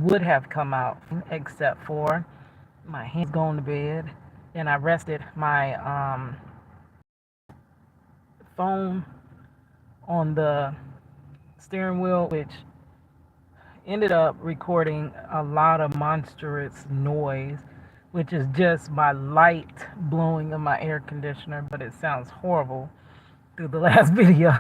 would have come out, except for my hands going to bed, and I rested my phone on the steering wheel, which ended up recording a lot of monstrous noise, which is just my light blowing in my air conditioner, but it sounds horrible through the last video.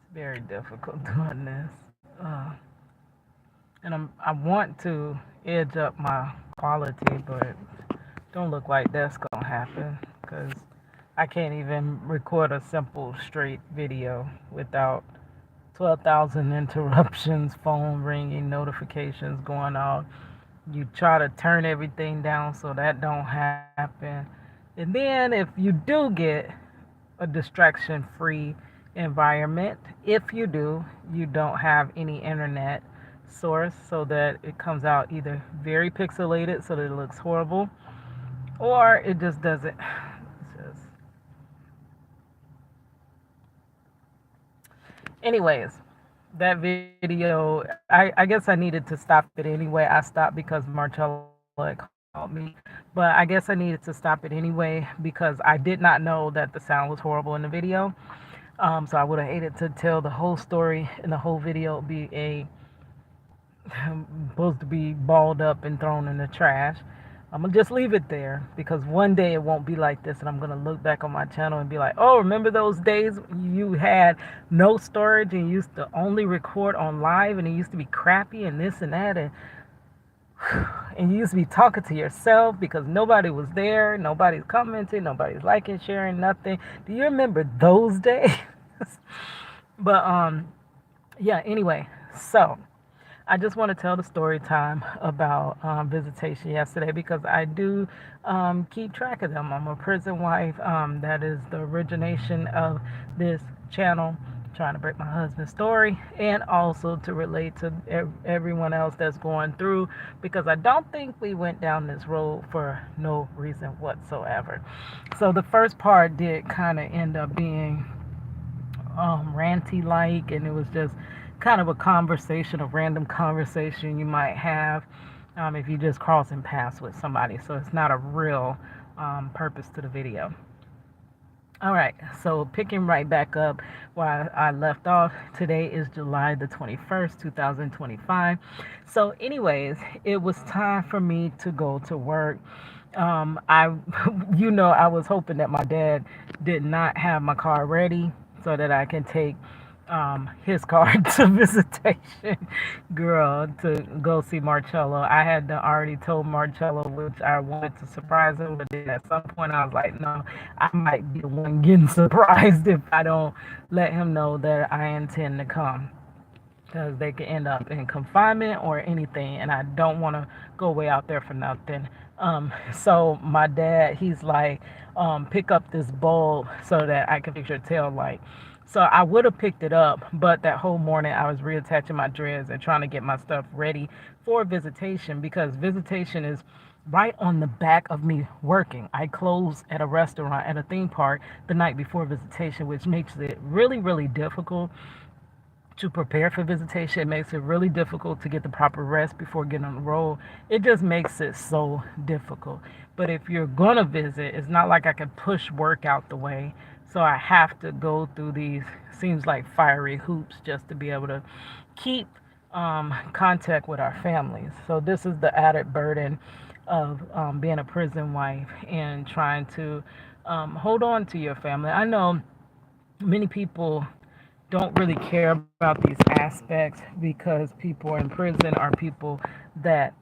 It's very difficult doing this. And I want to edge up my quality, but don't look like that's gonna happen because I can't even record a simple straight video without 12,000 interruptions, phone ringing, notifications going off. You try to turn everything down so that don't happen. And then if you do get a distraction free environment, if you do, you don't have any internet source so that it comes out either very pixelated so that it looks horrible or it just doesn't. It's just, anyways, that video, I guess I needed to stop it anyway. I stopped because Marcella had called me, but I guess I needed to stop it anyway because I did not know that the sound was horrible in the video. So I would have hated to tell the whole story and the whole video be a supposed to be balled up and thrown in the trash. I'm gonna just leave it there because one day it won't be like this, and I'm gonna look back on my channel and be like, "Oh, remember those days you had no storage and you used to only record on live, and it used to be crappy and this and that, and you used to be talking to yourself because nobody was there, nobody's commenting, nobody's liking, sharing, nothing. Do you remember those days?" But yeah. Anyway, so. I just want to tell the story time about Visitation yesterday because I do keep track of them. I'm a prison wife. That is the origination of this channel, trying to break my husband's story and also to relate to everyone else that's going through because I don't think we went down this road for no reason whatsoever. So the first part did kind of end up being ranty like, and it was just kind of a conversation, a random conversation you might have if you just crossing paths with somebody. So it's not a real purpose to the video. All right, so picking right back up where I left off, today is July the 21st, 2025. So, anyways, it was time for me to go to work. I, I was hoping that my dad did not have my car ready so that I can take his car to Visitation, girl, to go see Marcello. I had already told Marcello, which I wanted to surprise him, but then at some point I was like, no, I might be the one getting surprised if I don't let him know that I intend to come. Because they could end up in confinement or anything, and I don't want to go way out there for nothing. So my dad, he's like, pick up this bulb so that I can fix your tail light. So I would have picked it up, but that whole morning I was reattaching my dreads and trying to get my stuff ready for Visitation because Visitation is right on the back of me working. I close at a restaurant at a theme park the night before Visitation, which makes it really, really difficult to prepare for Visitation. It makes it really difficult to get the proper rest before getting on the road. It just makes it so difficult. But if you're gonna visit, it's not like I can push work out the way. So I have to go through these, seems like fiery hoops just to be able to keep contact with our families. So this is the added burden of being a prison wife and trying to hold on to your family. I know many people don't really care about these aspects because people in prison are people that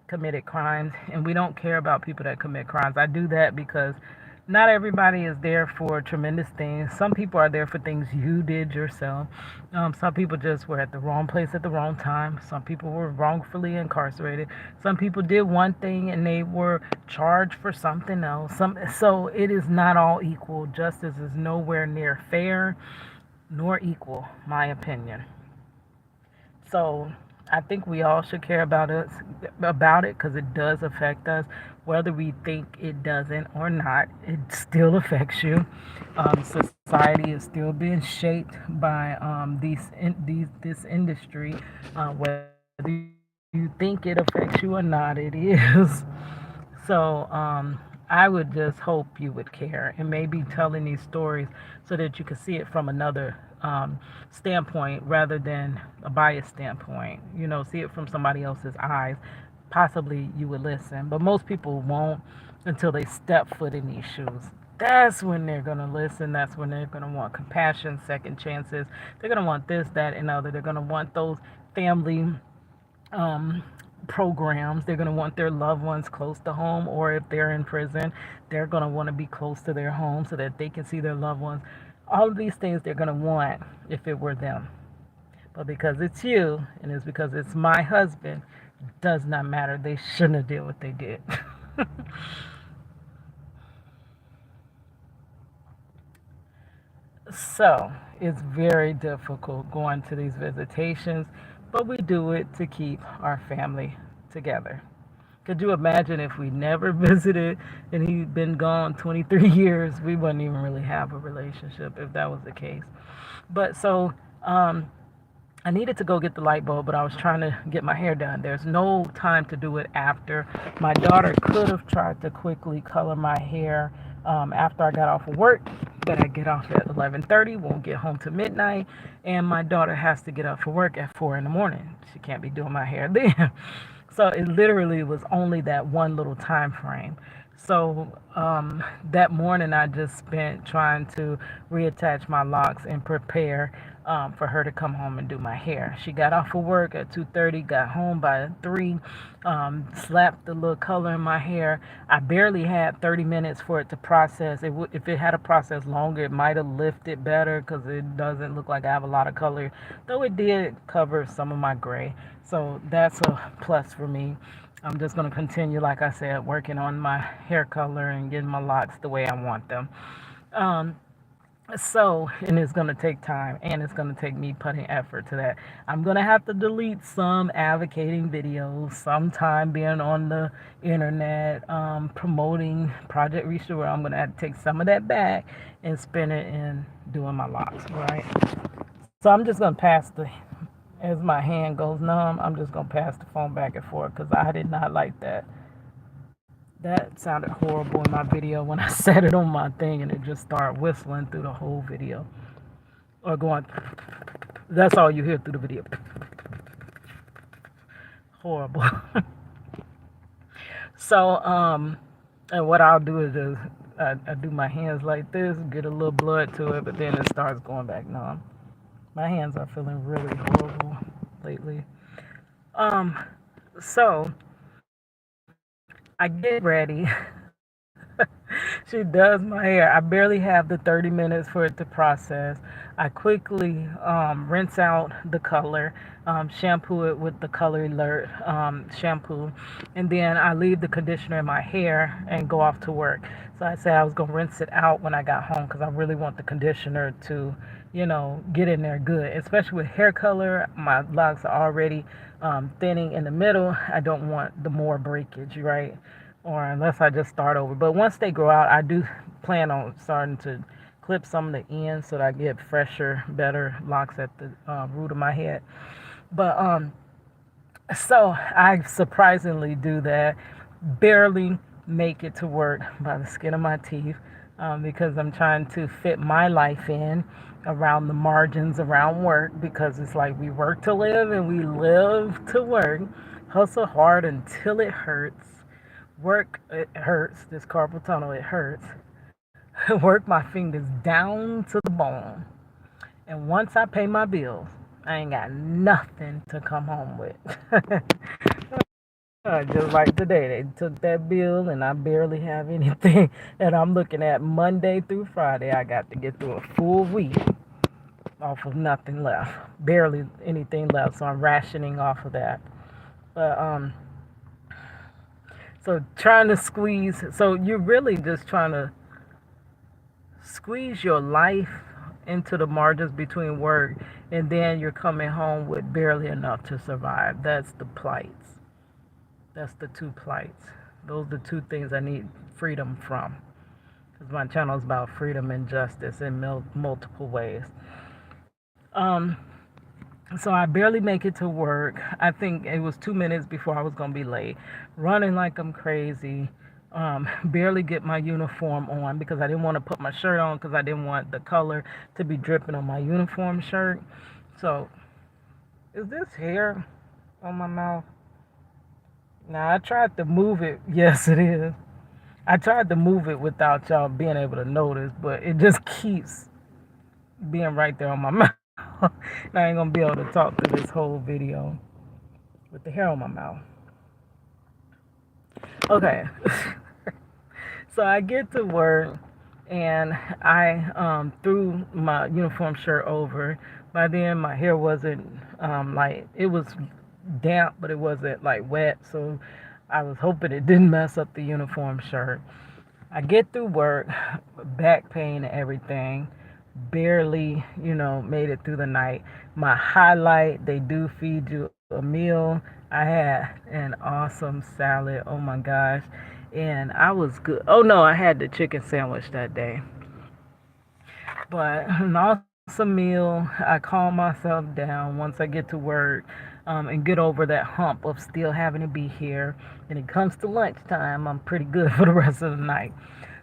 committed crimes, and we don't care about people that commit crimes. I do that because not everybody is there for tremendous things. Some people are there for things you did yourself. Some people just were at the wrong place at the wrong time. Some people were wrongfully incarcerated. Some people did one thing and they were charged for something else. So it is not all equal. Justice is nowhere near fair nor equal, my opinion. So I think we all should care about it because it does affect us, whether we think it doesn't or not. It still affects you. Society is still being shaped by this industry, whether you think it affects you or not. It is. So I would just hope you would care and maybe telling these stories so that you could see it from another standpoint rather than a biased standpoint. See it from somebody else's eyes. Possibly you would listen, but most people won't until they step foot in these shoes. That's when they're going to listen. That's when they're going to want compassion, second chances. They're going to want this, that, and other. They're going to want those family um, programs. They're going to want their loved ones close to home, or if they're in prison, they're going to want to be close to their home so that they can see their loved ones. All of these things they're going to want if it were them. But because it's you, and it's because it's my husband, does not matter. They shouldn't have did what they did. So it's very difficult going to these visitations, but we do it to keep our family together. Could you imagine if we never visited and he'd been gone 23 years? We wouldn't even really have a relationship if that was the case. But so I needed to go get the light bulb, but I was trying to get my hair done. There's no time to do it after. My daughter could have tried to quickly color my hair after I got off of work, but I get off at 11:30, won't get home to midnight, and my daughter has to get up for work at 4 in the morning. She can't be doing my hair then. So it literally was only that one little time frame. So that morning I just spent trying to reattach my locks and prepare for her to come home and do my hair. She got off of work at 2:30, got home by 3, slapped the little color in my hair. I barely had 30 minutes for it to process. If it had a process longer, it might have lifted better because it doesn't look like I have a lot of color, though it did cover some of my gray. So that's a plus for me. I'm just going to continue, like I said, working on my hair color and getting my locks the way I want them. Um, and it's going to take time and it's going to take me putting effort to that. I'm going to have to delete some advocating videos, sometime being on the internet, promoting Project Restore. I'm going to have to take some of that back and spend it in doing my locks, right? So I'm just going to as my hand goes numb, I'm just going to pass the phone back and forth because I did not like that. That sounded horrible in my video when I set it on my thing and it just started whistling through the whole video. Or going, that's all you hear through the video. Horrible. So, and what I'll do is just, I do my hands like this, get a little blood to it, but then it starts going back numb. My hands are feeling really horrible lately. Um, so I get ready. She does my hair. I barely have the 30 minutes for it to process. I quickly rinse out the color, shampoo it with the Color Alert shampoo, and then I leave the conditioner in my hair and go off to work. So I said I was going to rinse it out when I got home because I really want the conditioner to, get in there good. Especially with hair color, my locks are already thinning in the middle. I don't want the more breakage, right? Or unless I just start over. But once they grow out, I do plan on starting to clip some of the ends so that I get fresher, better locks at the root of my head. But so I surprisingly do that. Barely make it to work by the skin of my teeth because I'm trying to fit my life in around the margins around work because it's like we work to live and we live to work. Hustle hard until it hurts. Work, it hurts. This carpal tunnel, it hurts. Work my fingers down to the bone. And once I pay my bills, I ain't got nothing to come home with. Just like today, they took that bill and I barely have anything. And I'm looking at Monday through Friday. I got to get through a full week off of nothing left. Barely anything left. So I'm rationing off of that. But so trying to squeeze. So you're really just trying to squeeze your life into the margins between work, and then you're coming home with barely enough to survive. That's the plights. That's the two plights. Those are the two things I need freedom from. Because my channel is about freedom and justice in multiple ways. Um, so I barely make it to work. I think it was 2 minutes before I was gonna be late. Running like I'm crazy. Barely get my uniform on because I didn't want to put my shirt on because I didn't want the color to be dripping on my uniform shirt. So, is this hair on my mouth? Now I tried to move it. Yes, it is. I tried to move it without y'all being able to notice, but it just keeps being right there on my mouth. I ain't gonna be able to talk through this whole video with the hair on my mouth. Okay. So I get to work and I threw my uniform shirt over. By then my hair wasn't like it was damp, but it wasn't like wet, so I was hoping it didn't mess up the uniform shirt. I get through work, back pain and everything. Barely, made it through the night. My highlight, they do feed you a meal. I had an awesome salad. Oh my gosh. And I was good. Oh no, I had the chicken sandwich that day. But an awesome meal. I calm myself down once I get to work and get over that hump of still having to be here. And it comes to lunchtime, I'm pretty good for the rest of the night.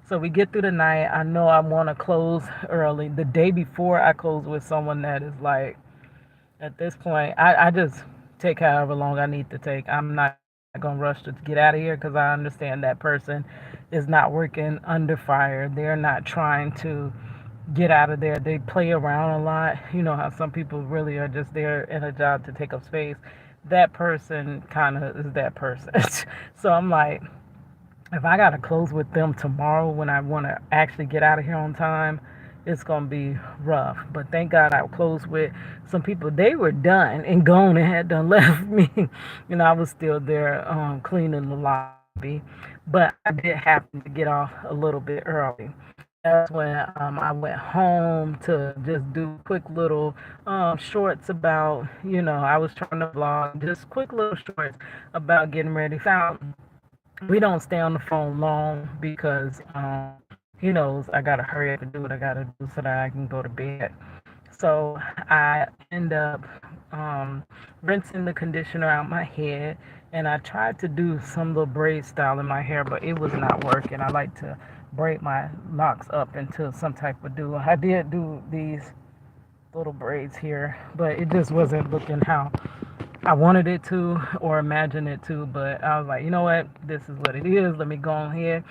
So we get through the night. I know I want to close early. The day before, I close with someone that is like, at this point, I just take however long I need to take. I'm not going to rush to get out of here because I understand that person is not working under fire. They're not trying to get out of there. They play around a lot. You know how some people really are just there in a job to take up space. That person kind of is that person. So I'm like, if I gotta close with them tomorrow when I want to actually get out of here on time, it's gonna be rough. But thank God I closed with some people. They were done and gone and had done left me, and I was still there cleaning the lobby. But I did happen to get off a little bit early. That's when I went home to just do quick little shorts about, I was trying to vlog, just quick little shorts about getting ready. Found we don't stay on the phone long because he knows I gotta hurry up and do what I gotta do so that I can go to bed. So I end up rinsing the conditioner out my head, and I tried to do some little braid style in my hair, but it was not working. I like to braid my locks up into some type of do. I did do these little braids here, but it just wasn't looking how I wanted it to or imagined it to. But I was like, you know what? This is what it is. Let me go on here.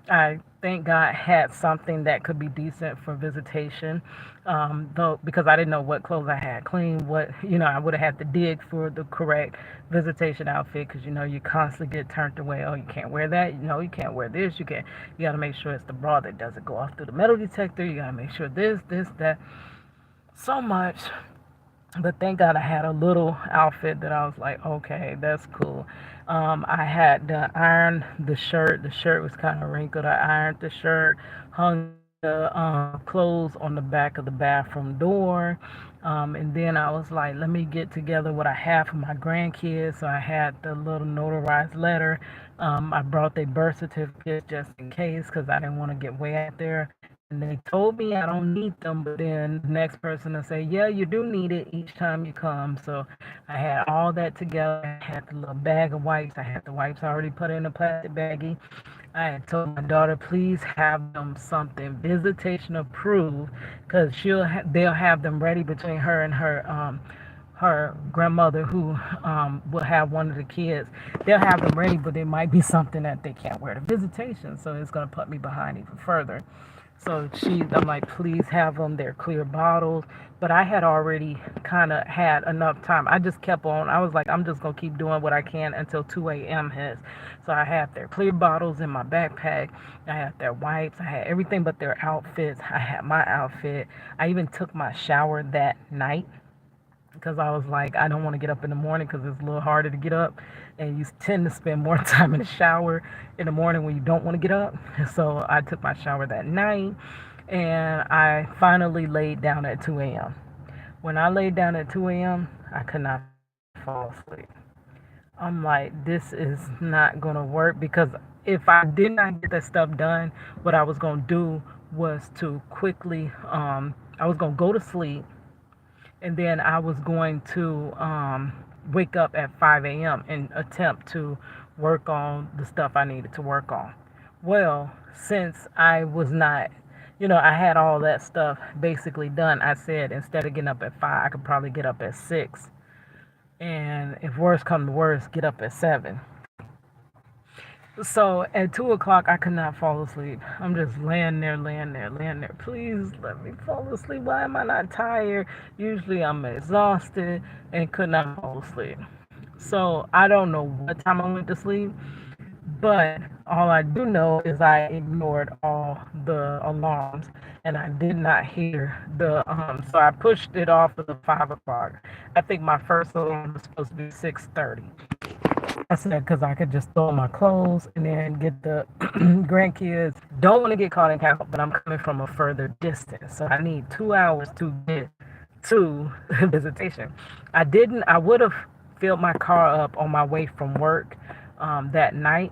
I thank God had something that could be decent for visitation. Though because I didn't know what clothes I had clean, I would have had to dig for the correct visitation outfit because you constantly get turned away. Oh, you can't wear that. You can't wear this. You got to make sure it's the bra that doesn't go off through the metal detector. You got to make sure this, that. So much. But thank God I had a little outfit that I was like, okay, that's cool. I had to iron the shirt. The shirt was kind of wrinkled. I ironed the shirt, hung the clothes on the back of the bathroom door. And then I was like, let me get together what I have for my grandkids. So I had the little notarized letter. I brought their birth certificates just in case because I didn't want to get way out there. And they told me I don't need them, but then the next person will say, yeah, you do need it each time you come. So I had all that together. I had the little bag of wipes. I had the wipes already put in a plastic baggie. I had told my daughter, please have them something visitation approved, because they'll have them ready between her and her grandmother, who will have one of the kids. They'll have them ready, but it might be something that they can't wear to visitation, so it's going to put me behind even further. So I'm like, please have them. They're clear bottles. But I had already kind of had enough time. I just kept on. I was like, I'm just going to keep doing what I can until 2 a.m. hits. So I had their clear bottles in my backpack. I had their wipes. I had everything but their outfits. I had my outfit. I even took my shower that night, because I was like, I don't want to get up in the morning because it's a little harder to get up, and you tend to spend more time in the shower in the morning when you don't want to get up. So I took my shower that night, and I finally laid down at 2 a.m. When I laid down at 2 a.m., I could not fall asleep. I'm like, this is not going to work because if I did not get that stuff done, what I was going to do was to quickly, I was going to go to sleep, and then I was going to wake up at 5 a.m. and attempt to work on the stuff I needed to work on. Well, since I was not, I had all that stuff basically done, I said instead of getting up at 5, I could probably get up at 6. And if worse come to worse, get up at 7. So at 2 o'clock, I could not fall asleep. I'm just laying there, laying there, laying there. Please let me fall asleep. Why am I not tired? Usually I'm exhausted and could not fall asleep. So I don't know what time I went to sleep, but all I do know is I ignored all the alarms and I did not hear so I pushed it off to the 5 o'clock. I think my first alarm was supposed to be 6:30. I said because I could just throw on my clothes and then get the grandkids. Don't want to get caught in traffic, but I'm coming from a further distance, so I need 2 hours to get to Visitation. I would have filled my car up on my way from work that night,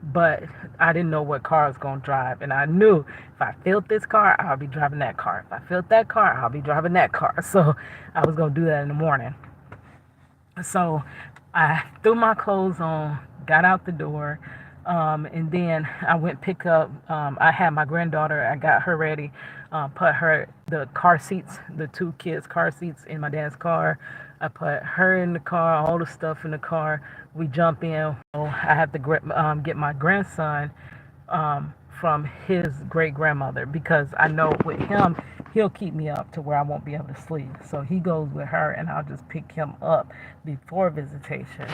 but I didn't know what car I was going to drive. And I knew if I filled this car, I'll be driving that car. If I filled that car, I'll be driving that car. So I was going to do that in the morning. So I threw my clothes on, got out the door, and then I went pick up. I had my granddaughter. I got her ready, put the car seats, the two kids' car seats in my dad's car. I put her in the car, all the stuff in the car. We jump in. I have to get my grandson from his great grandmother because I know with him, he'll keep me up to where I won't be able to sleep. So he goes with her and I'll just pick him up before visitation.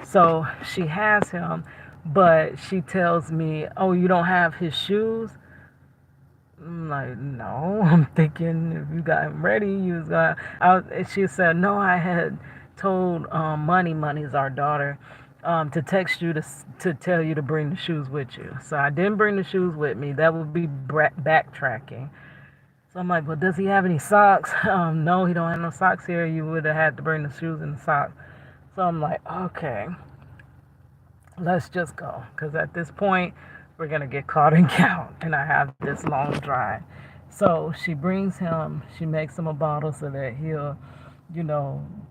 So she has him, but she tells me, "Oh, you don't have his shoes?" I'm like, "No." I'm thinking if you got him ready, you was gonna. She said, "No, I had told Money's our daughter, to text you to tell you to bring the shoes with you." So I didn't bring the shoes with me. That would be backtracking. So I'm like, "Well, does he have any socks?" No, he don't have no socks here. You would have had to bring the shoes and the socks. So I'm like, "Okay, let's just go," because at this point we're gonna get caught in count, and I have this long drive. So she brings him. She makes him a bottle so that he'll,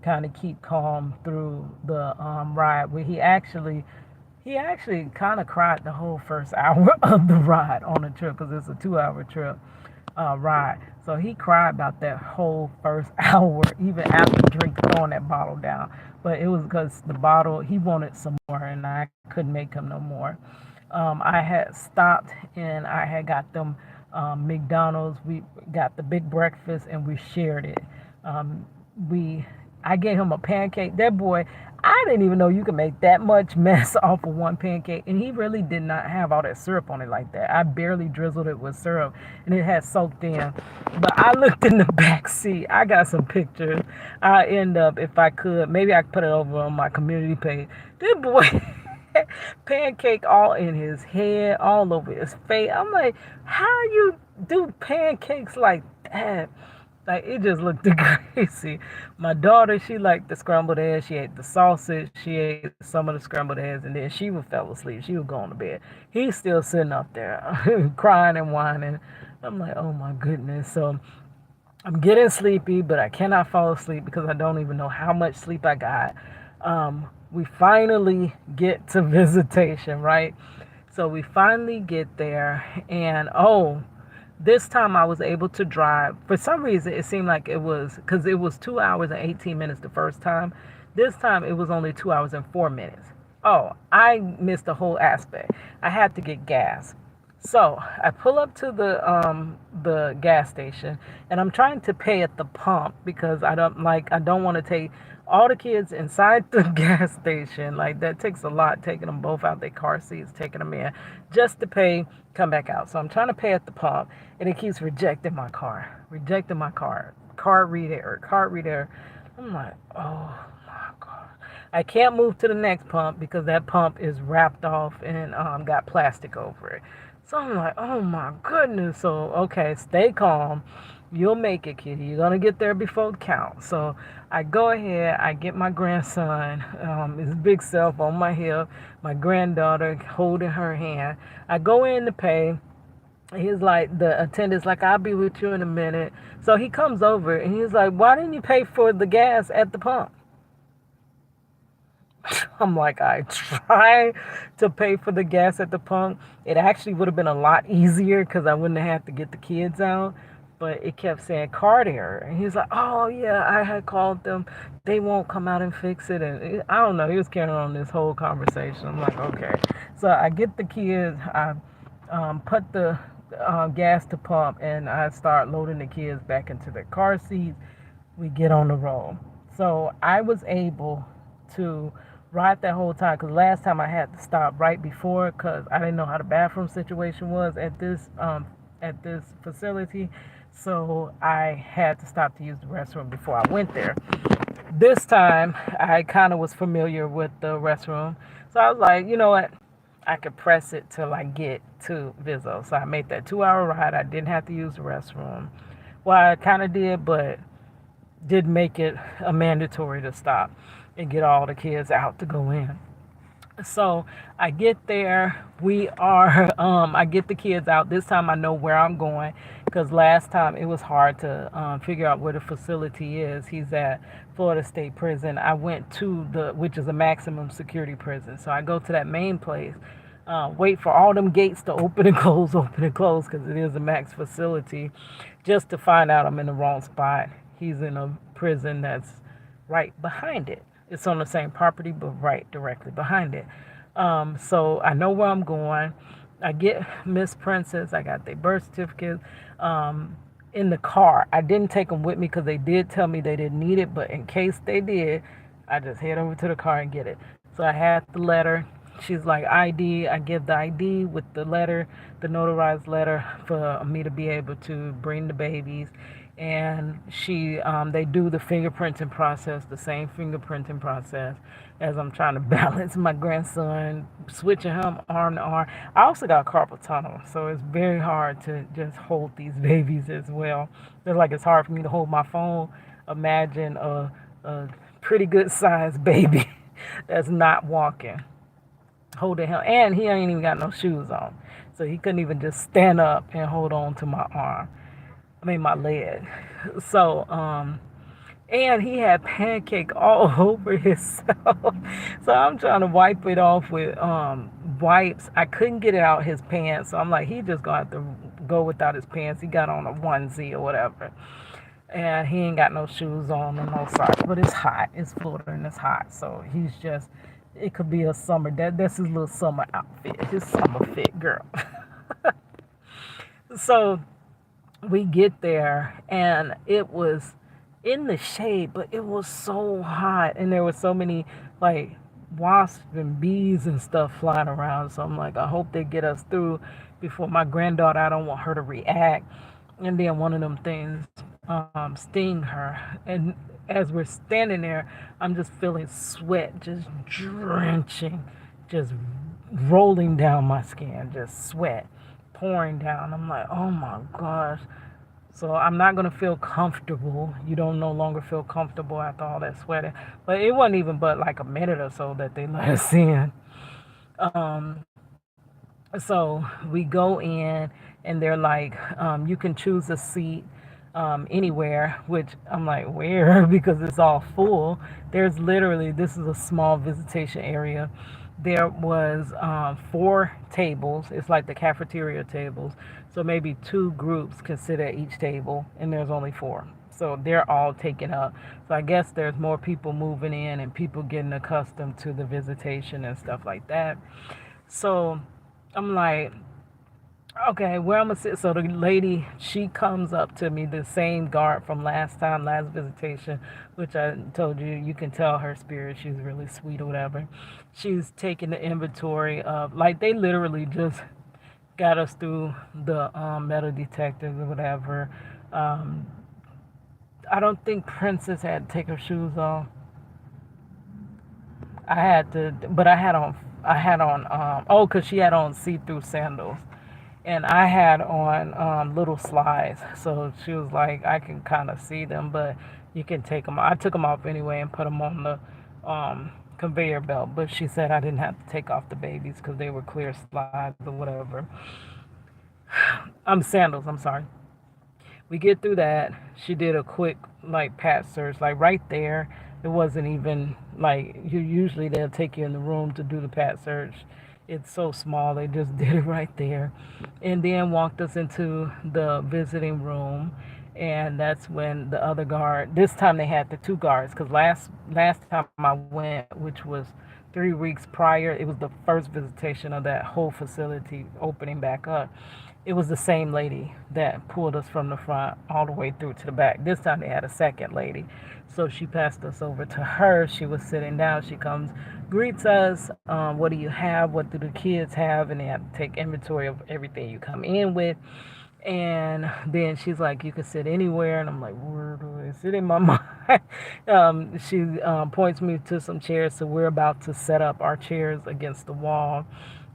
kind of keep calm through the ride. Where he actually kind of cried the whole first hour of the ride on the trip because it's a 2-hour trip ride. So he cried about that whole first hour, even after throwing that bottle down. But it was because the bottle, he wanted some more, and I couldn't make him no more. I had stopped and I had got them McDonald's. We got the big breakfast and we shared it. Um, we I gave him a pancake. That boy, I didn't even know you could make that much mess off of one pancake, and he really did not have all that syrup on it like that. I barely drizzled it with syrup, and it had soaked in. But I looked in the back seat. I got some pictures. I end up, if I could, maybe I could put it over on my community page. This boy pancake all in his head, all over his face. I'm like, how you do pancakes like that? Like, it just looked crazy. My daughter, she liked the scrambled eggs. She ate the sausage. She ate some of the scrambled eggs, and then she would fell asleep. She would go on to bed. He's still sitting up there crying and whining. I'm like, oh my goodness. So I'm getting sleepy, but I cannot fall asleep because I don't even know how much sleep I got. We finally get to visitation, right? So we finally get there, and this time I was able to drive. For some reason, it seemed like it was, because it was 2 hours and 18 minutes the first time. This time it was only 2 hours and 4 minutes. Oh, I missed the whole aspect. I had to get gas. So I pull up to the gas station, and I'm trying to pay at the pump because I don't want to take all the kids inside the gas station. Like, that takes a lot, taking them both out their car seats, taking them in just to pay, come back out. So I'm trying to pay at the pump, and it keeps rejecting my card reader. I'm like, oh my God. I can't move to the next pump because that pump is wrapped off and got plastic over it. So I'm like, oh my goodness. So, okay, stay calm. You'll make it, kitty. You're going to get there before the count. So I go ahead, I get my grandson, his big self on my hip, my granddaughter holding her hand. I go in to pay. He's like, the attendant's like, I'll be with you in a minute. So he comes over and he's like, why didn't you pay for the gas at the pump? I'm like, I try to pay for the gas at the pump. It actually would have been a lot easier because I wouldn't have had to get the kids out. But it kept saying card error. And he's like, oh, yeah, I had called them. They won't come out and fix it. And I don't know. He was carrying on this whole conversation. I'm like, okay. So I get the kids. I put the gas to pump and I start loading the kids back into their car seats. We get on the road. So I was able to ride that whole time because last time I had to stop right before because I didn't know how the bathroom situation was at this facility. So I had to stop to use the restroom before I went there. This time I kind of was familiar with the restroom. So I was like, you know what? I could press it till I get to Vizzo. So I made that 2 hour ride. I didn't have to use the restroom. Well, I kind of did, but did make it a mandatory to stop and get all the kids out to go in. So I get there. I get the kids out. This time I know where I'm going because last time it was hard to figure out where the facility is. He's at Florida State Prison. I went to which is a maximum security prison. So I go to that main place, wait for all them gates to open and close because it is a max facility just to find out I'm in the wrong spot. He's in a prison that's right behind it. It's on the same property, but right directly behind it. So I know where I'm going. I get Miss Princess. I got their birth certificates in the car. I didn't take them with me because they did tell me they didn't need it, but in case they did, I just head over to the car and get it. So I had the letter. She's like, ID. I give the ID with the letter, the notarized letter for me to be able to bring the babies. And they do the fingerprinting process, the same fingerprinting process as I'm trying to balance my grandson, switching him arm to arm. I also got carpal tunnel, so it's very hard to just hold these babies as well. Just like it's hard for me to hold my phone. Imagine a pretty good sized baby that's not walking, holding him, and he ain't even got no shoes on, so he couldn't even just stand up and hold on to my arm. I mean my leg. So and he had pancake all over himself. So I'm trying to wipe it off with wipes. I couldn't get it out his pants, so I'm like, he just gonna have to go without his pants. He got on a onesie or whatever, and he ain't got no shoes on and no socks. But it's hot. It's Florida and it's hot, so he's just. It could be a summer. That's his little summer outfit. His summer fit, girl. So we get there and it was in the shade, but it was so hot and there were so many like wasps and bees and stuff flying around. So I'm like, I hope they get us through before my granddaughter. I don't want her to react and then one of them things sting her. And as we're standing there, I'm just feeling sweat just drenching, just rolling down my skin, just sweat pouring down. I'm like, oh my gosh. So I'm not gonna feel comfortable. You don't no longer feel comfortable after all that sweating. But it wasn't even but like a minute or so that they let us in. Um, so we go in and they're like, you can choose a seat anywhere, which I'm like, where? Because it's all full. There's literally, this is a small visitation area. There was 4 tables. It's like the cafeteria tables. So maybe 2 groups can sit at each table, and there's only 4. So they're all taken up. So I guess there's more people moving in and people getting accustomed to the visitation and stuff like that. So I'm like, okay, where I'm gonna sit. So the lady, she comes up to me, the same guard from last time, last visitation, which I told you, you can tell her spirit, she's really sweet or whatever. She's taking the inventory of, like, they literally just got us through the metal detectors or whatever. Um, I don't think Princess had to take her shoes off. I had to, but I had on, oh, because she had on see-through sandals. and I had on little slides. So she was like, I can kind of see them, but you can take them. I took them off anyway and put them on the conveyor belt. But she said I didn't have to take off the babies because they were clear slides or whatever. Sandals. I'm sorry. We get through that. She did a quick like pat search, like right there. It wasn't even like you usually they'll take you in the room to do the pat search. It's so small, they just did it right there. And then walked us into the visiting room. And that's when the other guard, this time they had the two guards, because last time I went, which was 3 weeks prior, it was the first visitation of that whole facility opening back up. It was the same lady that pulled us from the front all the way through to the back. This time they had a second lady. So she passed us over to her. She was sitting down. She comes, greets us. What do you have? What do the kids have? And they have to take inventory of everything you come in with. And then she's like, you can sit anywhere. And I'm like, where do I sit in my mind? She points me to some chairs. So we're about to set up our chairs against the wall.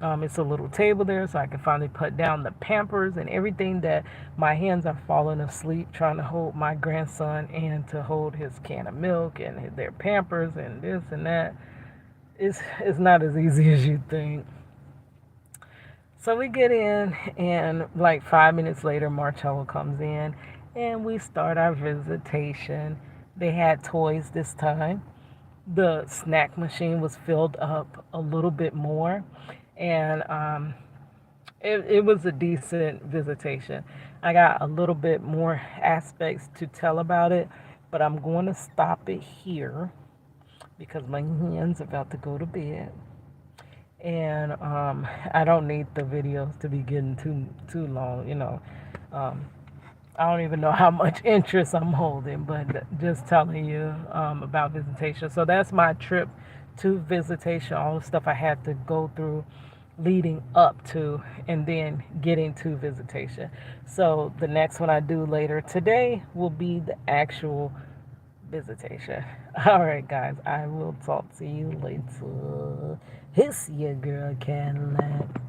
It's a little table there so I can finally put down the pampers and everything that my hands are falling asleep trying to hold my grandson and to hold his can of milk and their pampers and this and that. It's not as easy as you think. So we get in, and like 5 minutes later, Marcello comes in, and we start our visitation. They had toys this time. The snack machine was filled up a little bit more, and it was a decent visitation. I got a little bit more aspects to tell about it, but I'm going to stop it here because my hands are about to go to bed. And I don't need the videos to be getting too long. Um, I don't even know how much interest I'm holding, but just telling you about visitation. So that's my trip to visitation. All the stuff I had to go through leading up to and then getting to visitation. So the next one I do later today will be the actual visitation. All right, guys, I will talk to you later. It's your girl Cadillac.